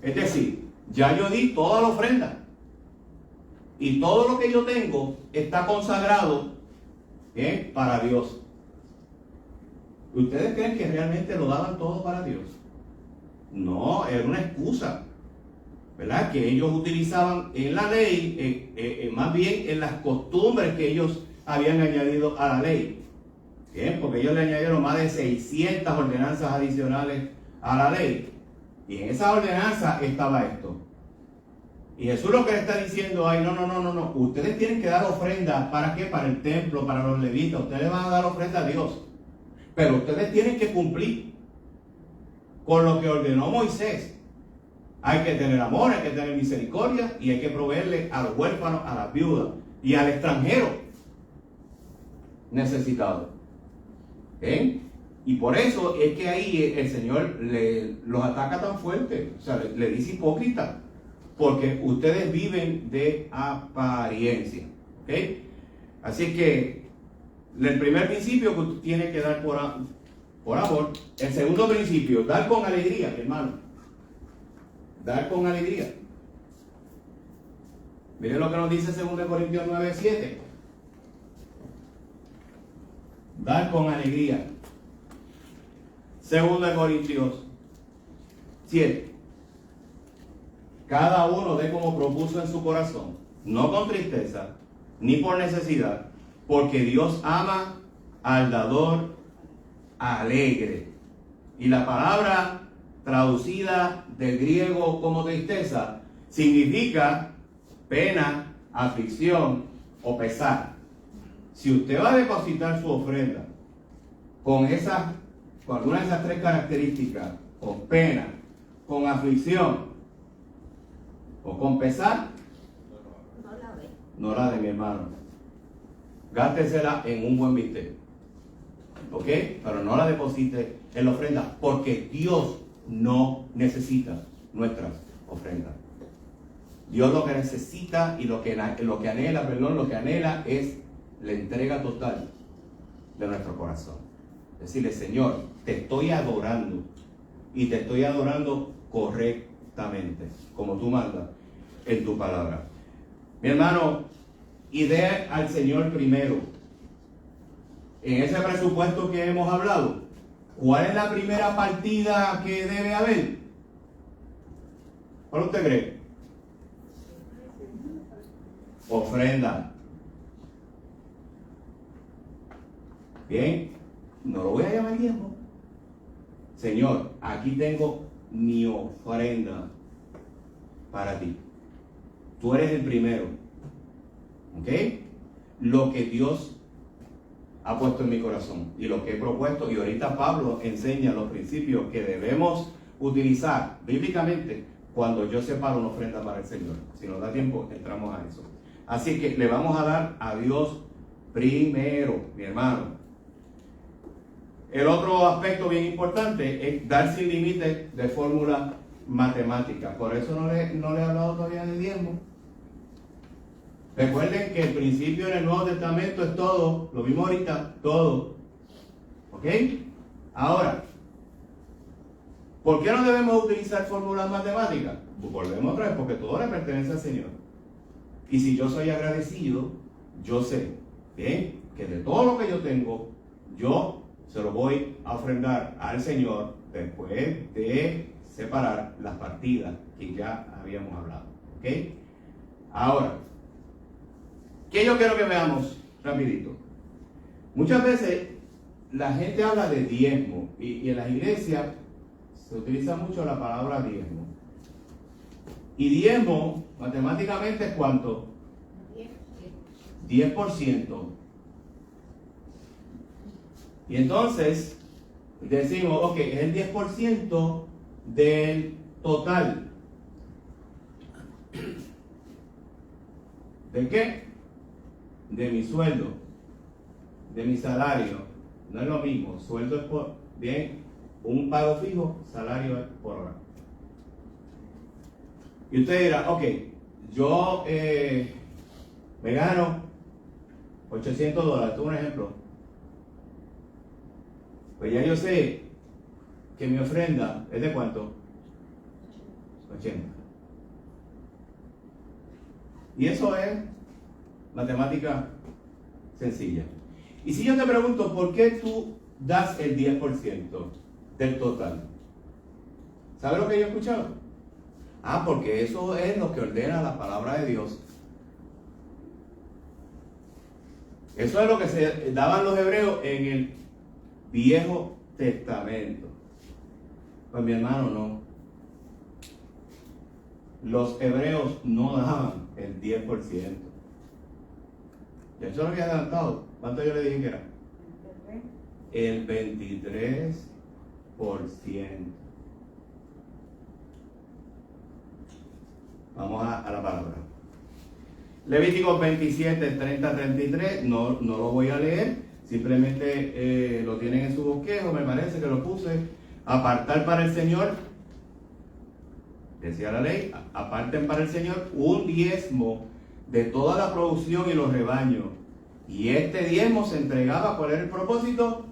S1: Es decir, ya yo di toda la ofrenda. Y todo lo que yo tengo está consagrado para Dios. ¿Ustedes creen que realmente lo daban todo para Dios? No, era una excusa, ¿verdad?, que ellos utilizaban en la ley, más bien en las costumbres que ellos habían añadido a la ley. Porque ellos le añadieron más de 600 ordenanzas adicionales a la ley. Y en esa ordenanza estaba esto. Y Jesús lo que le está diciendo ahí: no. Ustedes tienen que dar ofrenda. ¿Para qué? Para el templo, para los levitas. Ustedes van a dar ofrenda a Dios. Pero ustedes tienen que cumplir con lo que ordenó Moisés. Hay que tener amor, hay que tener misericordia y hay que proveerle a los huérfanos, a las viudas y al extranjero necesitado. Y por eso es que ahí el Señor los ataca tan fuerte. O sea, le dice hipócrita, porque ustedes viven de apariencia. Así que el primer principio que usted tiene que dar por amor. El segundo principio: dar con alegría, hermano. Dar con alegría. Miren lo que nos dice 2 Corintios 9:7. Dar con alegría. 2 Corintios 7. Cada uno dé como propuso en su corazón, no con tristeza, ni por necesidad, porque Dios ama al dador alegre. Y la palabra traducida del griego como tristeza significa pena, aflicción o pesar. Si usted va a depositar su ofrenda con alguna de esas tres características, con pena, con aflicción o con pesar, no la de mi hermano. Gástesela en un buen bistec, pero no la deposite en la ofrenda, porque Dios no necesita nuestras ofrendas. Dios lo que necesita y lo que anhela es la entrega total de nuestro corazón. Decirle: Señor, te estoy adorando y te estoy adorando correctamente, como tú mandas en tu palabra. Mi hermano, y dé al Señor primero. En ese presupuesto que hemos hablado, ¿cuál es la primera partida que debe haber? ¿Cuál usted cree? Ofrenda. Bien, no lo voy a llamar diezmo. Señor, aquí tengo mi ofrenda para ti. Tú eres el primero. ¿Ok? Lo que Dios ha puesto en mi corazón y lo que he propuesto, y ahorita Pablo enseña los principios que debemos utilizar bíblicamente cuando yo separo una ofrenda para el Señor. Si nos da tiempo, entramos a eso. Así que le vamos a dar a Dios primero, mi hermano. El otro aspecto bien importante es dar sin límite de fórmula matemática. Por eso no le he hablado todavía del diezmo. Recuerden que el principio en el Nuevo Testamento es todo, lo vimos ahorita, todo. ¿Ok? Ahora, ¿por qué no debemos utilizar fórmulas matemáticas? Pues volvemos otra vez, porque todo le pertenece al Señor. Y si yo soy agradecido, yo sé, ¿bien?, que de todo lo que yo tengo, yo se lo voy a ofrendar al Señor después de separar las partidas que ya habíamos hablado. ¿Ok? Ahora, ¿qué yo quiero que veamos rapidito? Muchas veces la gente habla de diezmo y en las iglesias se utiliza mucho la palabra diezmo. Y diezmo matemáticamente es ¿cuánto? 10%. Y entonces decimos, ok, es el 10% del total. ¿De qué? De mi sueldo, de mi salario. No es lo mismo, sueldo es por, bien, un pago fijo, salario es por hora. Y usted dirá, ok, yo me gano $800, esto es un ejemplo. Pues ya yo sé que mi ofrenda es de ¿cuánto? 80. Y eso es matemática sencilla. Y si yo te pregunto, ¿por qué tú das el 10% del total? ¿Sabes lo que yo he escuchado? Ah, porque eso es lo que ordena la palabra de Dios. Eso es lo que se daban los hebreos en el Viejo Testamento. Pues mi hermano, no. Los hebreos no daban el 10%. Ya eso lo había adelantado. ¿Cuánto yo le dije que era? El 23%. Vamos a la palabra. Levítico 27, 30, 33. No lo voy a leer. Simplemente lo tienen en su bosquejo. Me parece que lo puse. Apartar para el Señor. Decía la ley. Aparten para el Señor un diezmo de toda la producción y los rebaños. Y este diezmo se entregaba. ¿Cuál era el propósito?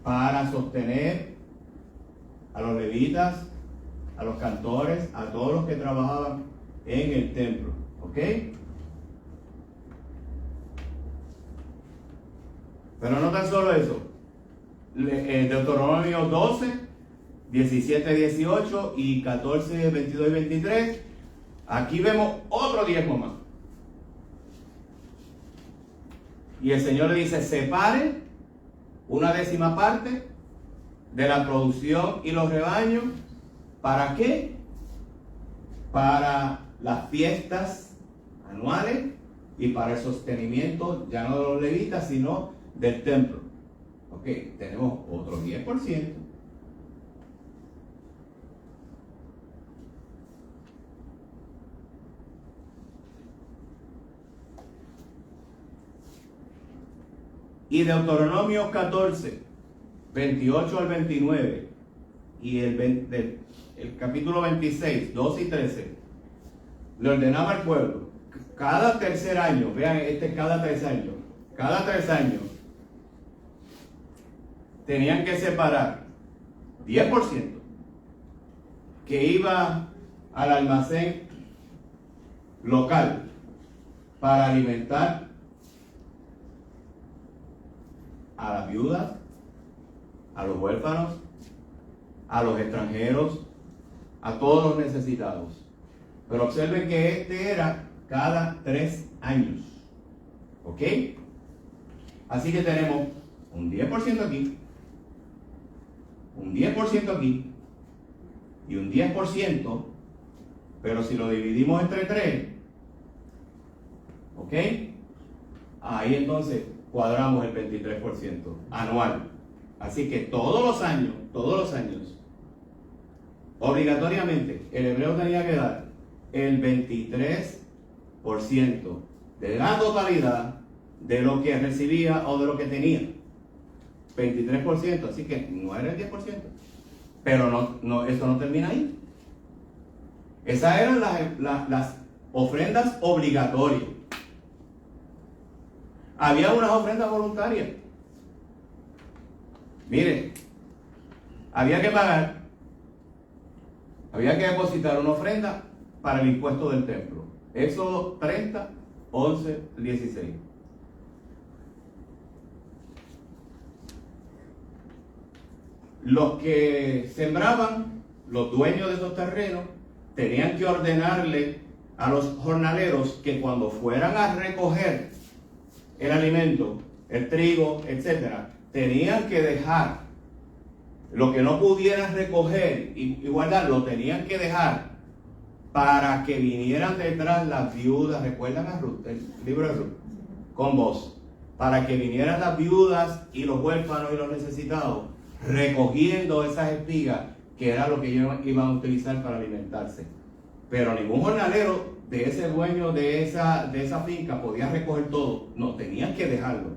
S1: Para sostener a los levitas, a los cantores, a todos los que trabajaban en el templo. ¿Ok? Pero no tan solo eso. Deuteronomio 12, 17, 18 y 14, 22 y 23. Aquí vemos otro diezmo más. Y el Señor le dice, separe una 10ª parte de la producción y los rebaños. ¿Para qué? Para las fiestas anuales y para el sostenimiento ya no de los levitas, sino del templo. Ok, tenemos otro 10%. Y Deuteronomio 14, 28 al 29 y el capítulo 26, 12 y 13 le ordenaba al pueblo cada tercer año, vean, cada 3 años, cada 3 años tenían que separar 10% que iba al almacén local para alimentar a las viudas, a los huérfanos, a los extranjeros, a todos los necesitados. Pero observen que este era cada 3 años. ¿Ok? Así que tenemos un 10% aquí, un 10% aquí y un 10% Pero si lo dividimos entre 3, ¿ok? Ahí entonces cuadramos el 23% anual. Así que todos los años, obligatoriamente, el hebreo tenía que dar el 23% de la totalidad de lo que recibía o de lo que tenía. 23%, así que no era el 10%. Pero no, eso no termina ahí. Esas eran las ofrendas obligatorias. Había unas ofrendas voluntarias. Miren, había que pagar, había que depositar una ofrenda para el impuesto del templo. Éxodo 30, 11, 16. Los que sembraban, los dueños de esos terrenos, tenían que ordenarle a los jornaleros que cuando fueran a recoger el alimento, el trigo, etcétera, tenían que dejar lo que no pudieran recoger y guardar, lo tenían que dejar para que vinieran detrás las viudas. ¿Recuerdan a Ruth, el libro de Ruth? Con vos, para que vinieran las viudas y los huérfanos y los necesitados recogiendo esas espigas, que era lo que ellos iban a utilizar para alimentarse. Pero ningún jornalero de ese dueño de esa finca podía recoger todo. No, tenían que dejarlo.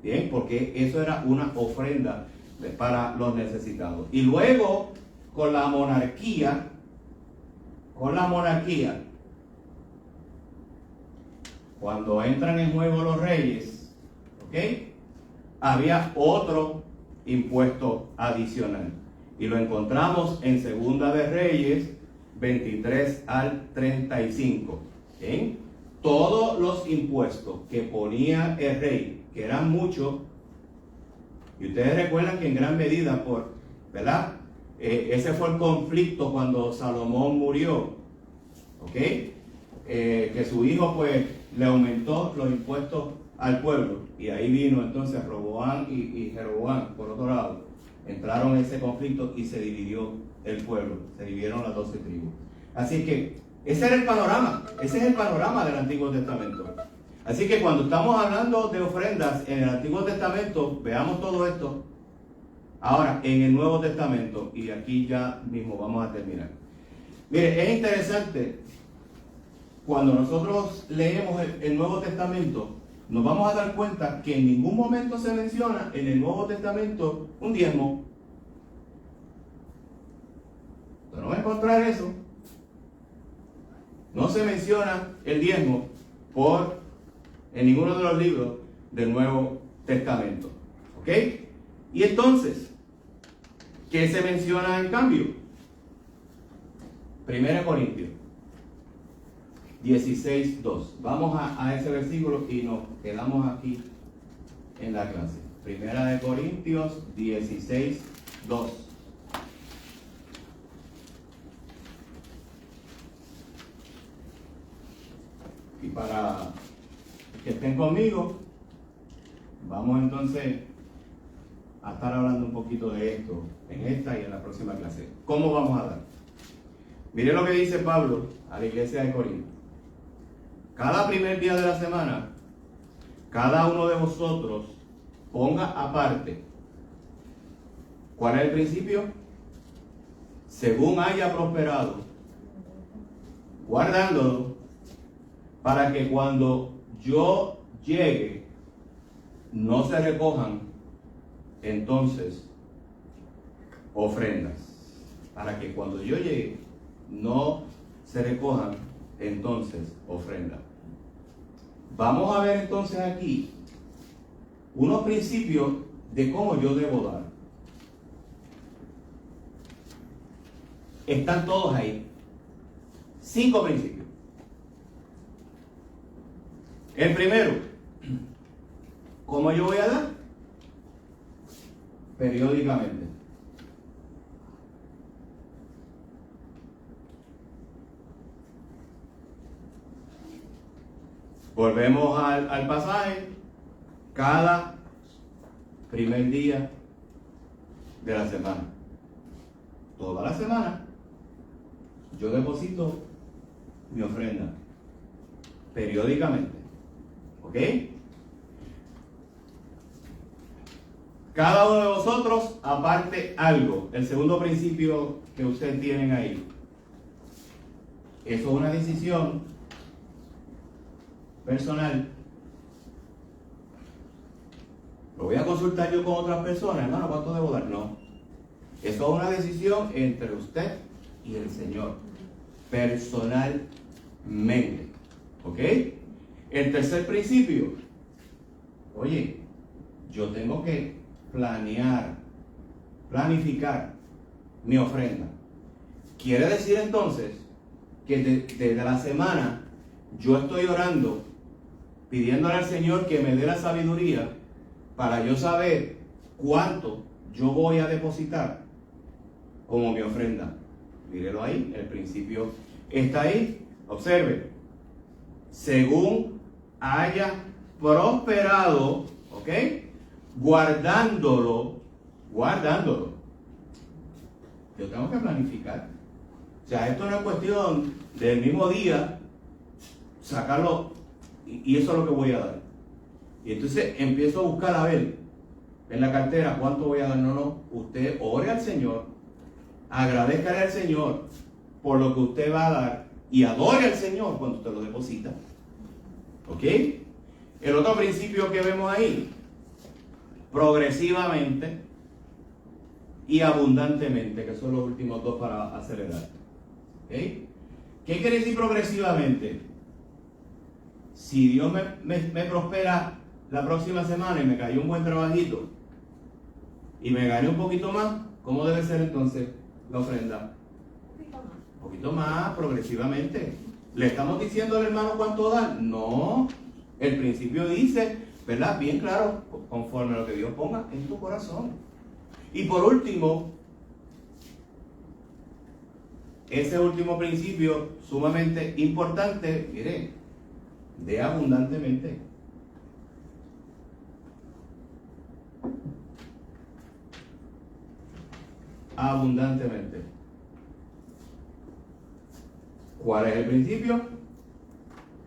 S1: Bien, porque eso era una ofrenda para los necesitados. Y luego, con la monarquía, cuando entran en juego los reyes, ¿ok? Había otro impuesto adicional. Y lo encontramos en Segunda de Reyes 23 al 35. ¿Okay? Todos los impuestos que ponía el rey, que eran muchos, y ustedes recuerdan que en gran medida ¿verdad? Ese fue el conflicto cuando Salomón murió, ¿ok? Que su hijo pues le aumentó los impuestos al pueblo, y ahí vino entonces Roboam y Jeroboam, por otro lado, entraron en ese conflicto y se dividió el pueblo, se dividieron las 12 tribus. Así que ese era el panorama, ese es el panorama del Antiguo Testamento. Así que cuando estamos hablando de ofrendas en el Antiguo Testamento, veamos todo esto. Ahora, en el Nuevo Testamento, y aquí ya mismo vamos a terminar. Mire, es interesante, cuando nosotros leemos el Nuevo Testamento, nos vamos a dar cuenta que en ningún momento se menciona en el Nuevo Testamento un diezmo. Usted no va a encontrar eso. No se menciona el diezmo en ninguno de los libros del Nuevo Testamento. ¿Ok? Y entonces, ¿qué se menciona en cambio? 1 Corintios 16:2. Vamos a ese versículo y nos quedamos aquí en la clase. 1 Corintios 16:2. Y para que estén conmigo, vamos entonces a estar hablando un poquito de esto en esta y en la próxima clase. ¿Cómo vamos a dar? Mire lo que dice Pablo a la iglesia de Corinto. Cada primer día de la semana, cada uno de vosotros ponga aparte. ¿Cuál es el principio? Según haya prosperado, guardándolo, para que cuando yo llegue, no se recojan entonces ofrendas. Para que cuando yo llegue, no se recojan entonces ofrendas. Vamos a ver entonces aquí unos principios de cómo yo debo dar. Están todos ahí. 5 principios. El primero, ¿cómo yo voy a dar? Periódicamente. Volvemos al pasaje. Cada primer día de la semana. Toda la semana yo deposito mi ofrenda. Periódicamente. ¿Ok? Cada uno de vosotros aparte algo. El segundo principio que ustedes tienen ahí. Eso es una decisión personal. Lo voy a consultar yo con otras personas, hermano, ¿cuánto debo dar? No. Eso es una decisión entre usted y el Señor. Personalmente. ¿Ok? El tercer principio. Oye, yo tengo que planificar mi ofrenda. Quiere decir entonces que desde la semana yo estoy orando, pidiéndole al Señor que me dé la sabiduría para yo saber cuánto yo voy a depositar como mi ofrenda. Mírelo ahí, el principio está ahí. Observe, según haya prosperado, ¿ok? Guardándolo. Yo tengo que planificar. O sea, esto no es cuestión del mismo día sacarlo y eso es lo que voy a dar. Y entonces empiezo a buscar, a ver, en la cartera, ¿cuánto voy a dar? No, usted ore al Señor, agradezcale al Señor por lo que usted va a dar y adore al Señor cuando usted lo deposita. ¿Ok? El otro principio que vemos ahí, progresivamente y abundantemente, que son los últimos dos para acelerar. ¿Ok? ¿Qué quiere decir progresivamente? Si Dios me prospera la próxima semana y me cayó un buen trabajito y me gané un poquito más, ¿cómo debe ser entonces la ofrenda? Un poquito más, progresivamente. ¿Le estamos diciendo al hermano cuánto dar? No. El principio dice, ¿verdad? Bien claro, conforme a lo que Dios ponga en tu corazón. Y por último, ese último principio sumamente importante, mire, de abundantemente. Abundantemente. ¿Cuál es el principio?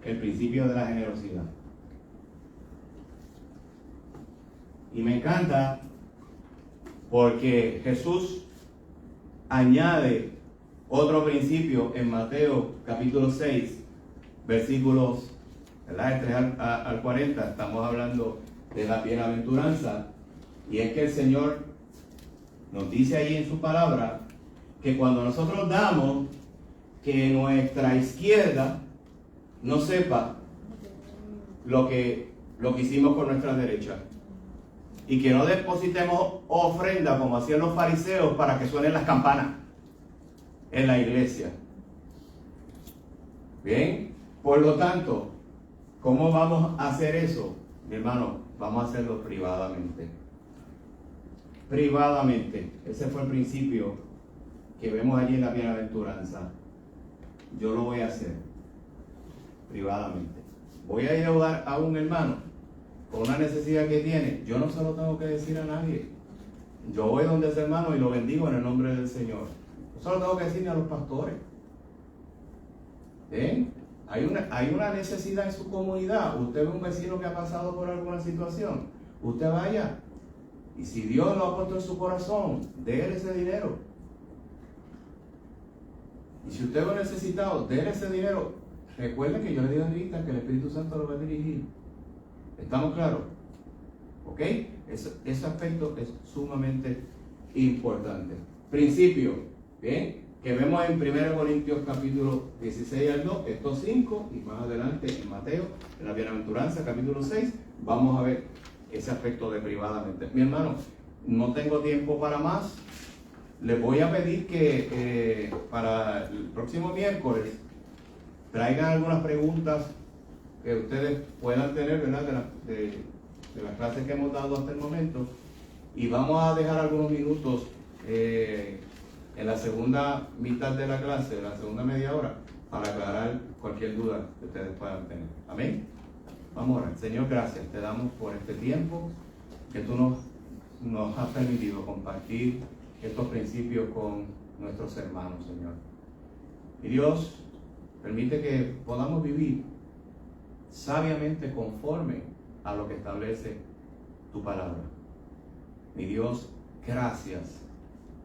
S1: El principio de la generosidad. Y me encanta porque Jesús añade otro principio en Mateo capítulo 6, versículos, ¿verdad?, 3 al 40. Estamos hablando de la bienaventuranza. Y es que el Señor nos dice ahí en su palabra que cuando nosotros damos, que nuestra izquierda no sepa lo que hicimos con nuestra derecha. Y que no depositemos ofrenda como hacían los fariseos para que suenen las campanas en la iglesia. Bien, por lo tanto, ¿cómo vamos a hacer eso? Mi hermano, vamos a hacerlo privadamente. Privadamente. Ese fue el principio que vemos allí en la bienaventuranza. Yo lo voy a hacer privadamente. Voy a ayudar a un hermano con una necesidad que tiene. Yo no se lo tengo que decir a nadie. Yo voy donde ese hermano y lo bendigo en el nombre del Señor. No se lo tengo que decir ni a los pastores. ¿Ven? Hay una necesidad en su comunidad. Usted ve un vecino que ha pasado por alguna situación. Usted vaya. Y si Dios lo ha puesto en su corazón, déle ese dinero. Y si usted lo ha necesitado, déle ese dinero. Recuerde que yo le digo en vista que el Espíritu Santo lo va a dirigir. ¿Estamos claros? ¿Ok? Ese aspecto es sumamente importante. Principio, ¿bien? Que vemos en 1 Corintios capítulo 16 al 2, estos 5, y más adelante en Mateo, en la bienaventuranza capítulo 6, vamos a ver ese aspecto de privadamente. Mi hermano, no tengo tiempo para más. Les voy a pedir que para el próximo miércoles traigan algunas preguntas que ustedes puedan tener, ¿verdad?, de las clases que hemos dado hasta el momento, y vamos a dejar algunos minutos en la segunda mitad de la clase, la segunda media hora, para aclarar cualquier duda que ustedes puedan tener. Amén. Vamos a orar. Señor, gracias te damos por este tiempo que tú nos has permitido compartir estos principios con nuestros hermanos, Señor. Y Dios, Permite que podamos vivir sabiamente conforme a lo que establece tu palabra. Mi Dios, gracias,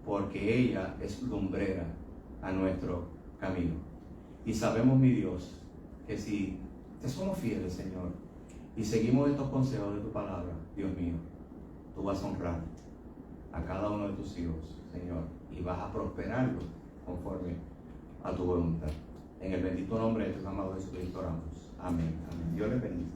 S1: porque ella es lumbrera a nuestro camino. Y sabemos, mi Dios, que si te somos fieles, Señor, y seguimos estos consejos de tu palabra, Dios mío, tú vas a honrar a cada uno de tus hijos, Señor, y vas a prosperarlo conforme a tu voluntad. En el bendito nombre de tu amado Jesucristo oramos. Amén. Amén. Dios les bendiga.